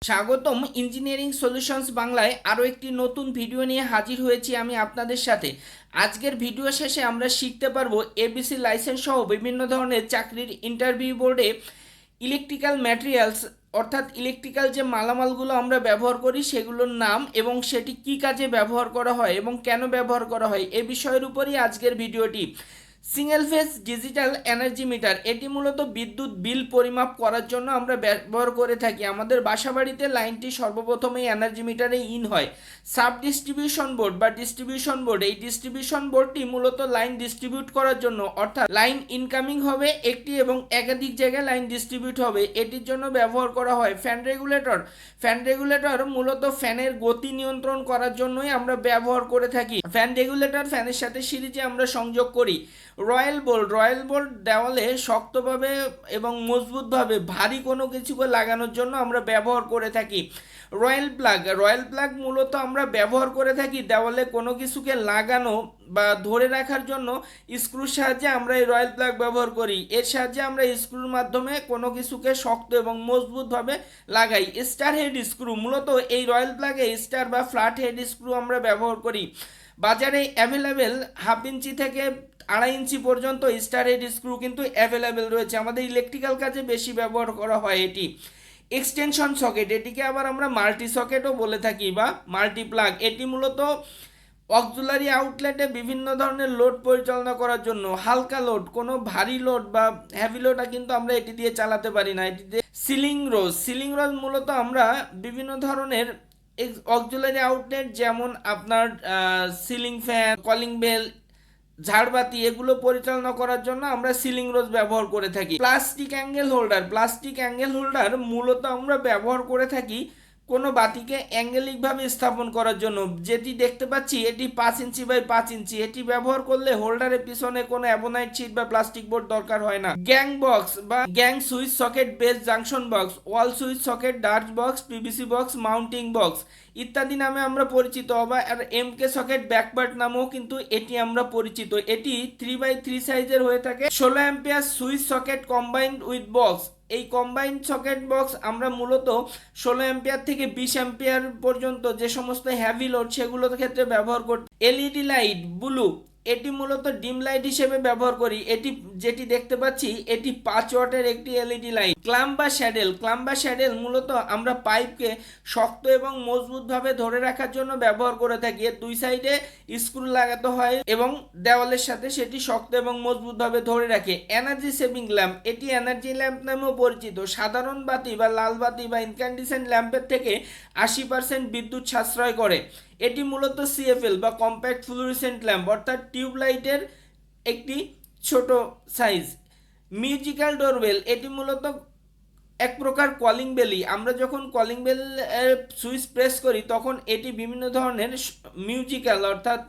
স্বাগতম engineering solutions বাংলায় আরও একটি নতুন ভিডিও নিয়ে হাজির হয়েছি আমি আপনাদের সাথে। আজকের ভিডিও শেষে আমরা শিখতে পারবো এবিসি লাইসেন্স সহ বিভিন্ন ধরনের চাকরির ইন্টারভিউ বোর্ডে ইলেকট্রিক্যাল ম্যাটেরিয়ালস অর্থাৎ ইলেকট্রিক্যাল যে মালামালগুলো আমরা ব্যবহার করি সেগুলোর নাম এবং সেটি কী কাজে ব্যবহার করা হয় এবং কেন ব্যবহার করা হয় এ বিষয়ের উপরই আজকের ভিডিওটি। Single phase digital energy meter, এটি মূলত বিদ্যুৎ বিল পরিমাপ করার জন্য আমরা ব্যবহার করে থাকি। আমাদের বাসাবাড়িতে লাইনটি সর্বপ্রথম এই এনার্জি মিটারে ইন হয়। সাব ডিস্ট্রিবিউশন বোর্ড বা ডিস্ট্রিবিউশন বোর্ড, এই ডিস্ট্রিবিউশন বোর্ডটি মূলত লাইন ডিস্ট্রিবিউট করার জন্য, অর্থাৎ লাইন ইনকামিং হবে একটি এবং একাধিক জায়গায় লাইন ডিস্ট্রিবিউট হবে, এটির জন্য ব্যবহার করা হয়। ফ্যান রেগুলেটর, ফ্যান রেগুলেটর মূলত ফ্যানের গতি নিয়ন্ত্রণ করার জন্যই আমরা ব্যবহার করে থাকি। ফ্যান রেগুলেটর ফ্যানের সাথে সিরিজে আমরা সংযোগ করি। রয়্যাল বোল্ট, রয়্যাল বোল্ট দেওয়ালে শক্তভাবে এবং মজবুতভাবে ভারী কোনো কিছুকে লাগানোর জন্য আমরা ব্যবহার করে থাকি। রয়্যাল প্লাগ, রয়্যাল প্লাগ মূলত আমরা ব্যবহার করে থাকি দেওয়ালে কোনো কিছুকে লাগানো বা ধরে রাখার জন্য। স্ক্রুর সাহায্যে আমরা এই রয়্যাল প্লাগ ব্যবহার করি, এর সাহায্যে আমরা স্ক্রুর মাধ্যমে কোনো কিছুকে শক্ত এবং মজবুতভাবে লাগাই। স্টার হেড স্ক্রু, মূলত এই রয়্যাল প্লাগে স্টার বা ফ্ল্যাট হেড স্ক্রু আমরা ব্যবহার করি। বাজারে অ্যাভেলেবেল 1/2 ইঞ্চি থেকে 2.5 ইঞ্চি পর্যন্ত স্টার হেড স্ক্রু কিন্তু অ্যাভেলেবেল রয়েছে। আমাদের ইলেকট্রিক্যাল কাজে বেশি ব্যবহার করা হয় এটি। এক্সটেনশন সকেট, এটিকে আবার আমরা মাল্টি সকেটও বলে থাকি বা মাল্টি প্লাগ। এটি মূলত অক্সিলারি আউটলেটে বিভিন্ন ধরনের লোড পরিচালনা করার জন্য। হালকা লোড, কোনো ভারী লোড বা হেভি লোড কিন্তু আমরা এটি দিয়ে চালাতে পারি না। এটি দিয়ে সিলিং রোজ, সিলিং রোজ মূলত আমরা বিভিন্ন ধরনের অক্সিলারি আউটলেট যেমন আপনার সিলিং ফ্যান, কলিং বেল, ঝাড়বাতি এগুলো পরিচালনা করার জন্য আমরা সিলিং রোজ ব্যবহার করে থাকি। Plastic angle holder, plastic angle holder মূলত আমরা ব্যবহার করে থাকি কোনো বাতিকে অ্যাঙ্গেলিকভাবে স্থাপন করার জন্য। যেটি দেখতে পাচ্ছি এটি 5 ইঞ্চি বাই 5 ইঞ্চি। এটি ব্যবহার করলে হোল্ডারের পিছনে কোনো অ্যাবোনাইট শিট বা প্লাস্টিক বোর্ড দরকার হয় না। গ্যাং বক্স বা gang switch socket base junction box, wall switch socket ডার্চ box, PVC box, mounting box ইত্যাদি নামে আমরা পরিচিত। আর এমকে সকেট ব্যাকপার্ট নামেও কিন্তু এটি আমরা পরিচিত। এটি 3x3 সাইজের হয়ে থাকে। 16 ampere switch socket combined with box, এই কম্বাইন্ড সকেট বক্স আমরা মূলত 16 অ্যাম্পিয়ার থেকে 20 অ্যাম্পিয়ার পর্যন্ত যে সমস্ত হ্যাভি লোড সেগুলোর ক্ষেত্রে ব্যবহার করি। এলইডি লাইট ব্লু, এটি মূলত ডিম লাইট হিসেবে ব্যবহার করি। এটি যেটি দেখতে পাচ্ছি এটি 5 ওয়াটের একটি এলইডি লাইট। ক্লাম্প বা শ্যাডেল, ক্লাম্প বা শ্যাডেল মূলত আমরা পাইপকে শক্ত এবং মজবুতভাবে ধরে রাখার জন্য ব্যবহার করে থাকি। এর দুই সাইডে স্ক্রু লাগাতে হয় এবং দেওয়ালের সাথে সেটি শক্ত এবং মজবুতভাবে ধরে রাখে। এনার্জি সেভিং ল্যাম্প, এটি এনার্জি ল্যাম্প নামেও পরিচিত। সাধারণ বাতি বা লাল বাতি বা ইনক্যান্ডেসেন্ট ল্যাম্পের থেকে 80% বিদ্যুৎ সাশ্রয় করে। এটি মূলত সিএফএল বা কম্প্যাক্ট ফ্লুorescent ল্যাম্প অর্থাৎ টিউব লাইটের একটি ছোট সাইজ। মিউজিক্যাল ডোরবেল, এটি মূলত এক প্রকার কলিং বেলই। আমরা যখন কলিং বেল সুইচ প্রেস করি তখন এটি বিভিন্ন ধরনের মিউজিক্যাল অর্থাৎ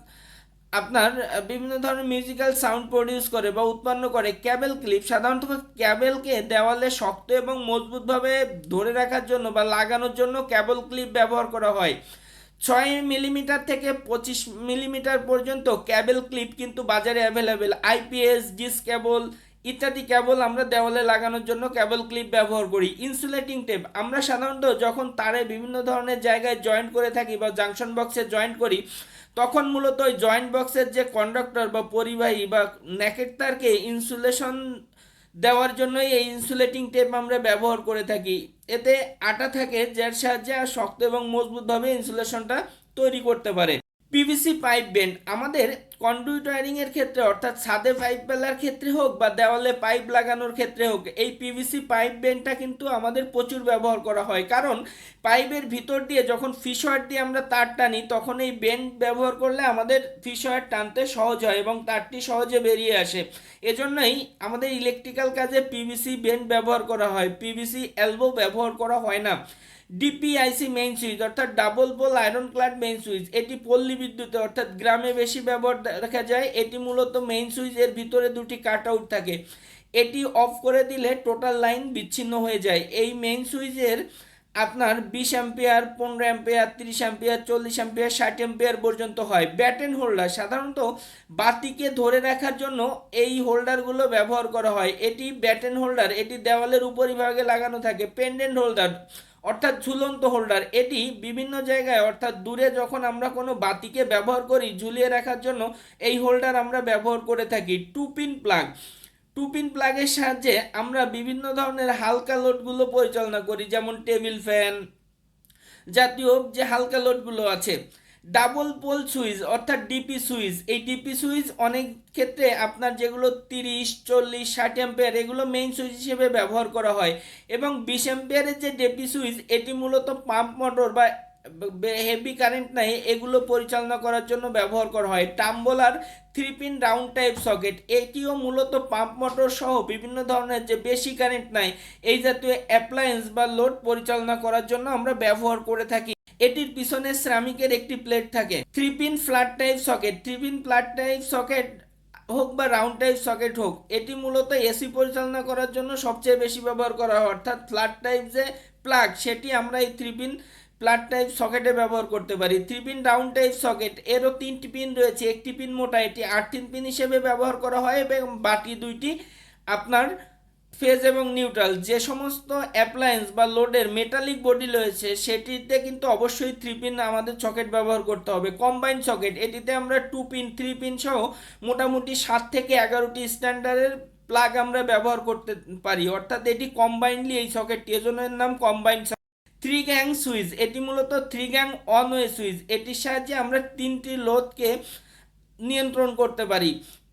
আপনার বিভিন্ন ধরনের মিউজিক্যাল সাউন্ড প্রডিউস করে বা উৎপন্ন করে। ক্যাবেল ক্লিপ, সাধারণত ক্যাবেলকে দেওয়ালে শক্ত এবং মজবুতভাবে ধরে রাখার জন্য বা লাগানোর জন্য ক্যাবেল ক্লিপ ব্যবহার করা হয়। 6 মিলিমিটার থেকে 25 মিলিমিটার পর্যন্ত ক্যাবেল ক্লিপ কিন্তু বাজারে অ্যাভেলেবেল। আইপিএস, ডিস কেবল ইত্যাদি কেবল আমরা দেওয়ালে লাগানোর জন্য কেবল ক্লিপ ব্যবহার করি। ইনসুলেটিং টেপ, আমরা সাধারণত যখন তারে বিভিন্ন ধরনের জায়গায় জয়েন্ট করে থাকি বা জাংশন বক্সে জয়েন্ট করি তখন মূলত ওই জয়েন্ট বক্সের যে কন্ডাক্টর বা পরিবাহী বা নেকেট তারকে ইনসুলেশন দেওয়ার জন্যই এই ইনসুলেটিং টেপ আমরা ব্যবহার করে থাকি। এতে আটা থাকে যার সাহায্যে শক্ত এবং মজবুতভাবে ইনসুলেশনটা তৈরি করতে পারে। পিভিসি পাইপ বেন্ড, আমাদের কন্ডুইট ওয়্যারিং এর ক্ষেত্রে অর্থাৎ ছাদে পাইপ ফেলার ক্ষেত্রে হোক বা দেওয়ালে পাইপ লাগানোর ক্ষেত্রে হোক এই পিভিসি পাইপ বেন্ডটা কিন্তু আমাদের প্রচুর ব্যবহার করা হয়। কারণ পাইপের ভিতর দিয়ে যখন ফিশ ওয়্যার দিয়ে আমরা তার টানি তখন এই বেন্ড ব্যবহার করলে আমাদের ফিশ ওয়্যার টানতে সহজ হয় এবং তারটি সহজে বেরিয়ে আসে। এজন্যই আমাদের ইলেকট্রিক্যাল কাজে পিভিসি বেন্ড ব্যবহার করা হয়, পিভিসি এলবো ব্যবহার করা হয় না। ডিপিআইসি মেইন সুইচ অর্থাৎ double pole iron clad main switch, এটি পল্লী বিদ্যুতে অর্থাৎ গ্রামে বেশি ব্যবহার দেখা যায়। এটি মূলত মেইন সুইচ, এর ভিতরে দুটি কাট আউট থাকে। এটি অফ করে দিলে টোটাল লাইন বিচ্ছিন্ন হয়ে যায়। এই মেইন সুইচের আপনার 20 ampere, 15 ampere, 30 ampere, 40 ampere, 60 ampere পর্যন্ত হয়। ব্যাটেন হোল্ডার, সাধারণত বাতিকে ধরে রাখার জন্য এই হোল্ডারগুলো ব্যবহার করা হয়। এটি ব্যাটেন হোল্ডার, এটি দেওয়ালের উপরিভাগে লাগানো থাকে। পেন্ডেন্ট হোল্ডার অর্থাৎ ঝুলন্ত হোল্ডার। এটি বিভিন্ন জায়গায় অর্থাৎ দূরে যখন আমরা কোনো বাতিকে ব্যবহার করি ঝুলিয়ে রাখার জন্য এই হোল্ডার আমরা ব্যবহার করে থাকি। Two pin plug, two pin প্লাগের সাহায্যে আমরা বিভিন্ন ধরনের হালকা লোডগুলো পরিচালনা করি, যেমন টেবিল ফ্যান জাতীয় যে হালকা লোডগুলো আছে। ডাবল পোল সুইচ অর্থাৎ ডিপি সুইচ, এই ডিপি সুইচ অনেক ক্ষেত্রে আপনার যেগুলো 30, 40, 60 অ্যাম্পিয়ার এগুলো মেইন সুইচ হিসেবে ব্যবহার করা হয়, এবং 20 অ্যাম্পিয়ারের যে ডিপি সুইচ এটি মূলত পাম্প মোটর বা হেভি কারেন্ট নাই এগুলো পরিচালনা করার জন্য ব্যবহার করা হয়। Tumbler 3 pin round type socket, এটিও মূলত পাম্প মোটর সহ বিভিন্ন ধরনের যে বেশি কারেন্ট নাই এই জাতীয় অ্যাপ্লায়েন্স বা লোড পরিচালনা করার জন্য আমরা ব্যবহার করে থাকি। এটির পিছনে শ্রমিকের একটি প্লেট থাকে। 3 pin flat type socket, 3 pin flat type socket হোক বা রাউন্ড টাইপ সকেট হোক, এটি মূলত এসি পরিচালনা করার জন্য সবচেয়ে বেশি ব্যবহার করা হয়। অর্থাৎ ফ্ল্যাট টাইপ যে প্লাগ সেটি আমরা এই 3 পিন ফ্ল্যাট টাইপ সকেটে ব্যবহার করতে পারি। 3 পিন রাউন্ড টাইপ সকেট এরও 3টি পিন রয়েছে, একটি পিন মোটা, এটি 18 পিন হিসেবে ব্যবহার করা হয় এবং বাকি দুইটি আপনার ফেজ এবং নিউট্রাল। যে সমস্ত অ্যাপ্লায়েন্স বা লোডের মেটালিক বডি রয়েছে সেটিতে কিন্তু অবশ্যই 3 পিন আমাদের সকেট ব্যবহার করতে হবে। কম্বাইন্ড সকেট, এটিতে আমরা 2 পিন 3 পিন সহ মোটামুটি 7 থেকে 11টি স্ট্যান্ডার্ডের প্লাগ আমরা ব্যবহার করতে পারি, অর্থাৎ এটি কম্বাইন্ডলি এই সকেটটি, এজন্য এর নাম কম্বাইন্ড। 3 গ্যাং সুইচ, এটি মূলত 3 গ্যাং অন ওয়ে সুইচ, এটির সাহায্যে আমরা 3টি লোডকে নিয়ন্ত্রণ করতে পারি।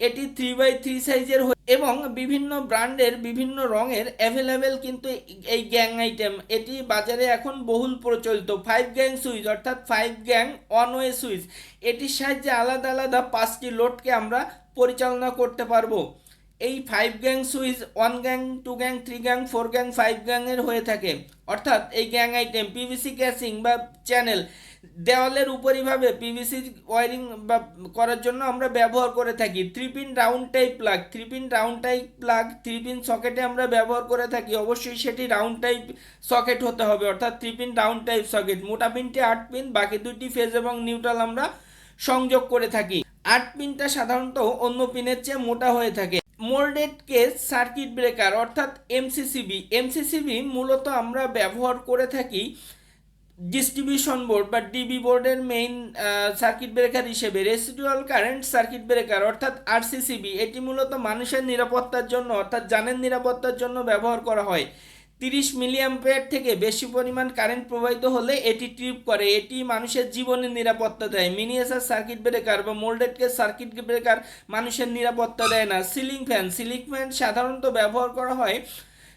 এটি 3x3 সাইজের এবং বিভিন্ন ব্র্যান্ডের বিভিন্ন রঙের অ্যাভেলেবেল কিন্তু এই গ্যাং আইটেম, এটি বাজারে এখন বহুল প্রচলিত। 5 গ্যাং সুইচ অর্থাৎ 5 গ্যাং অন ওয়ে সুইচ, এটির সাহায্যে আলাদা আলাদা 5টি লোডকে আমরা পরিচালনা করতে পারবো। এই 5 gang switch 1 gang 2 gang 3 gang 4 gang 5 গ্যাংয়ের হয়ে থাকে। অর্থাৎ এই গ্যাং আইটেম পিভিসি ক্যাসিং বা চ্যানেল দেওয়ালের উপরিভাবে পিভিসি ওয়ারিং বা করার জন্য আমরা ব্যবহার করে থাকি। 3 pin round type plug, 3 pin round type plug 3 pin সকেটে আমরা ব্যবহার করে থাকি, অবশ্যই সেটি রাউন্ড টাইপ সকেট হতে হবে, অর্থাৎ 3 পিন রাউন্ড টাইপ সকেট। মোটা পিনটি 8 পিন, বাকি দুইটি ফেজ এবং নিউট্রাল আমরা সংযোগ করে থাকি। 8 পিনটা সাধারণত অন্য পিনের চেয়ে মোটা হয়ে থাকে। মোল্ডেড কেস সার্কিট ব্রেকার অর্থাৎ এমসিসিবি, এমসিসিবি মূলত আমরা ব্যবহার করে থাকি ডিস্ট্রিবিউশন বোর্ড বা ডিবি বোর্ডের মেইন সার্কিট ব্রেকার হিসেবে। রেসিডুয়াল কারেন্ট সার্কিট ব্রেকার অর্থাৎ আরসিসিবি, এটি মূলত মানুষের নিরাপত্তার জন্য অর্থাৎ যানের নিরাপত্তার জন্য ব্যবহার করা হয়। 30 মিলি অ্যাম্পিয়ার থেকে বেশি পরিমাণ কারেন্ট প্রবাহিত হলে এটি ট্রিপ করে, এটি মানুষের জীবনের নিরাপত্তা দেয়। মিনিয়েচার সার্কিট ব্রেকার বা মোল্ডেড কেস সার্কিট ব্রেকার মানুষের নিরাপত্তা দেয় না। সিলিং ফ্যান, সিলিং ফ্যান সাধারণত ব্যবহার করা হয়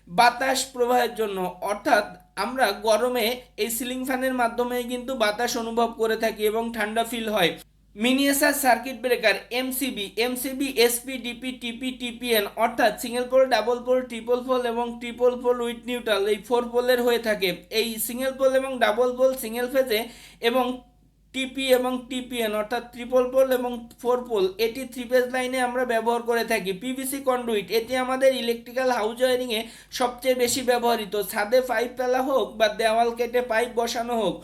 বাতাস প্রবাহের জন্য, অর্থাৎ আমরা গরমে এই সিলিং ফ্যানের মাধ্যমেই কিন্তু বাতাস অনুভব করে থাকি এবং ঠান্ডা ফিল হয়। Miniature circuit breaker MCB, MCB SP DP TP TPN অর্থাৎ single pole double pole triple pole এবং ট্রিপল পোল উইথ নিউট্রাল, এই 4 পোলের হয়ে থাকে। এই সিঙ্গেল পোল এবং ডাবল পোল সিঙ্গেল ফেজে এবং টিপি এবং টিপিএন অর্থাৎ ট্রিপল পোল এবং 4 পোল এটি 3 ফেজ লাইনে আমরা ব্যবহার করে থাকি। পিভিসি কন্ডুইট, এটি আমাদের ইলেকট্রিক্যাল হাউস ওয়ারিংয়ে সবচেয়ে বেশি ব্যবহৃত। ছাদে পাইপ ফেলা হোক বা দেওয়াল কেটে পাইপ বসানো হোক,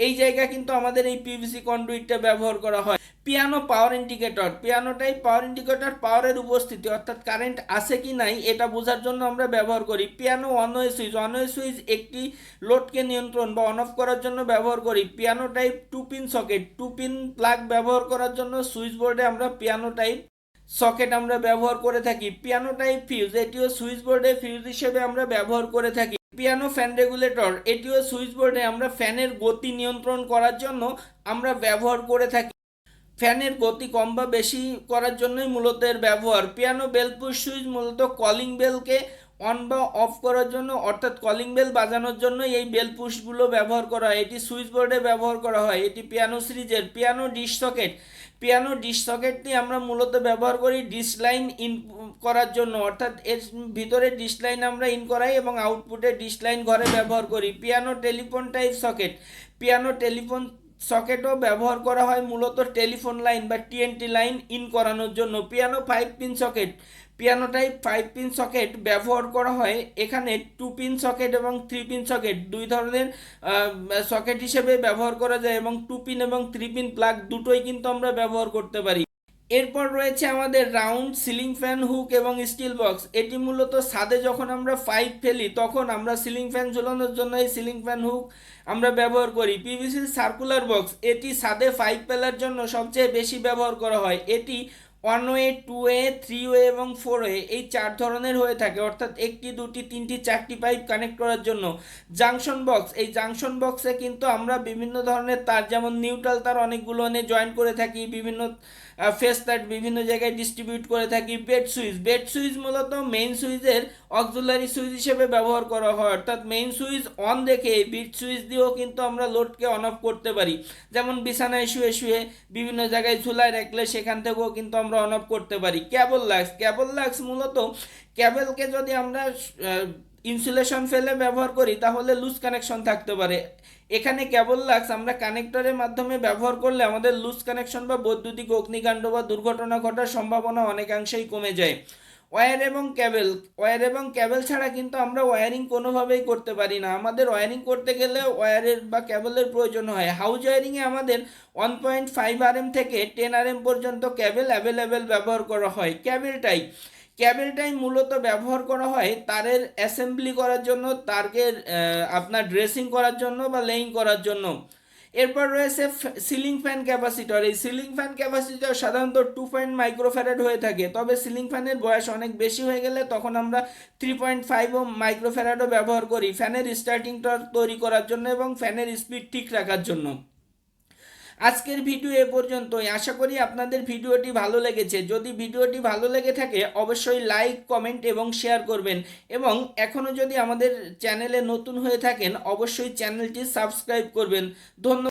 এই জায়গা কিন্তু আমাদের এই পিভিসি কন্ডুইটটা ব্যবহার করা হয়। পিয়ানো পাওয়ার ইন্ডিকেটর, পিয়ানো টাইপ পাওয়ার ইন্ডিকেটর পাওয়ারের উপস্থিতি অর্থাৎ কারেন্ট আছে কি নাই এটা বোঝার জন্য আমরা ব্যবহার করি। Piano one way switch, one way switch একটি লোডকে নিয়ন্ত্রণ বা অন অফ করার জন্য ব্যবহার করি। Piano type 2 pin socket, 2 pin plug ব্যবহার করার জন্য সুইচ বোর্ডে আমরা পিয়ানো টাইপ সকেট আমরা ব্যবহার করে থাকি। পিয়ানো টাইপ ফিউজ, এটিও সুইচ বোর্ডে ফিউজ হিসেবে আমরা ব্যবহার করে থাকি। পিয়ানো ফ্যান রেগুলেটর, এটিও সুইচ বোর্ডে আমরা ফ্যানের গতি নিয়ন্ত্রণ করার জন্য আমরা ব্যবহার করে থাকি। ফ্যানের গতি কম বা বেশি করার জন্যই মূলত এর ব্যবহার। পিয়ানো বেল পুশ সুইচ মূলত কলিং বেলকে অন বা অফ করার জন্য অর্থাৎ কলিং বেল বাজানোর জন্য এই বেল পুশগুলো ব্যবহার করা হয়, এটি সুইচ বোর্ডে ব্যবহার করা হয়। এটি পিয়ানো সিরিজের। Piano dish socket, piano dish সকেটটি আমরা মূলত ব্যবহার করি ডিশ লাইন ইন করার জন্য, অর্থাৎ এর ভিতরে ডিশ লাইন আমরা ইন করাই এবং আউটপুটে ডিশ লাইন ঘরে ব্যবহার করি। Piano telephone type socket, piano telephone সকেটও ব্যবহার করা হয় মূলত টেলিফোন লাইন বা টিএনটি লাইন ইন করানোর জন্য। Piano 5 pin socket, piano type 5 pin socket ব্যবহার করা হয়, এখানে 2 পিন সকেট এবং 3 পিন সকেট দুই ধরনের সকেট হিসেবে ব্যবহার করা যায় এবং 2 পিন এবং 3 পিন প্লাগ দুটোই কিন্তু আমরা ব্যবহার করতে পারি। এরপর রয়েছে আমাদের রাউন্ড সিলিং ফ্যান হুক এবং স্টিল বক্স। এটি মূলত ছাদে যখন আমরা পাইপ ফেলি তখন আমরা সিলিং ফ্যান ঝুলানোর জন্য এই সিলিং ফ্যান হুক আমরা ব্যবহার করি। পিভিসির সার্কুলার বক্স, এটি ছাদে পাইপ ফেলার জন্য সবচেয়ে বেশি ব্যবহার করা হয়। এটি one way, two way, three way এবং ফোর ওয়ে এই চার ধরনের হয়ে থাকে, অর্থাৎ একটি, দুটি, তিনটি, চারটি পাইপ কানেক্ট করার জন্য। জাংশন বক্স, এই জাংশন বক্সে কিন্তু আমরা বিভিন্ন ধরনের তার, যেমন নিউট্রাল তার অনেকগুলো এনে জয়েন করে থাকি, বিভিন্ন ফেস তার বিভিন্ন জায়গায় ডিস্ট্রিবিউট করে থাকি। বেড সুইচ, বেড সুইচ মূলত মেইন সুইচের অক্সিলারি সুইচ হিসেবে ব্যবহার করা হয়, অর্থাৎ মেইন সুইচ অন রেখে বিট সুইচ দিয়েও কিন্তু আমরা লোডকে অন অফ করতে পারি। যেমন বিছানায় শুয়ে শুয়ে বিভিন্ন জায়গায় ঝুলায় রাখলে সেখান থেকেও কিন্তু আমরা অন অফ করতে পারি। ক্যাবল লাক্স, ক্যাবল লাক্স মূলত ক্যাবেলকে যদি আমরা ইনসুলেশন ফেলে ব্যবহার করি তাহলে লুজ কানেকশন থাকতে পারে। এখানে কেবল লাক্স আমরা কানেক্টরের মাধ্যমে ব্যবহার করলে আমাদের লুজ কানেকশন বা বৈদ্যুতিক অগ্নিকাণ্ড বা দুর্ঘটনা ঘটার সম্ভাবনা অনেকাংশেই কমে যায়। ওয়্যার এবং ক্যাবেল, ওয়্যার এবং ক্যাবেল ছাড়া কিন্তু আমরা ওয়্যারিং কোনোভাবেই করতে পারি না। আমাদের ওয়্যারিং করতে গেলে ওয়্যারের বা ক্যাবেলের প্রয়োজন হয়। হাউস ওয়্যারিংয়ে আমাদের 1.5 RM থেকে 10 RM পর্যন্ত ক্যাবেল অ্যাভেলেবেল ব্যবহার করা হয়। ক্যাবেল টাইপ, ক্যাবেলটাই মূলত ব্যবহার করা হয় তারের অ্যাসেম্বলি করার জন্য, তারকে আপনার ড্রেসিং করার জন্য বা লেইং করার জন্য। এরপর রয়েছে সিলিং ফ্যান ক্যাপাসিটর। এই সিলিং ফ্যান ক্যাপাসিটর সাধারণত 2 মাইক্রোফ্যারাড হয়ে থাকে, তবে সিলিং ফ্যানের বয়স অনেক বেশি হয়ে গেলে তখন আমরা 3.5 মাইক্রোফ্যারাডও ব্যবহার করি ফ্যানের স্টার্টিং টর্ক তৈরি করার জন্য এবং ফ্যানের স্পিড ঠিক রাখার জন্য। আজকের ভিডিও এ পর্যন্তই। আশা করি আপনাদের ভিডিওটি ভালো লেগেছে। যদি ভিডিওটি ভালো লেগে থাকে অবশ্যই লাইক, কমেন্ট এবং শেয়ার করবেন, এবং এখনও যদি আমাদের চ্যানেলে নতুন হয়ে থাকেন অবশ্যই চ্যানেলটি সাবস্ক্রাইব করবেন। ধন্যবাদ।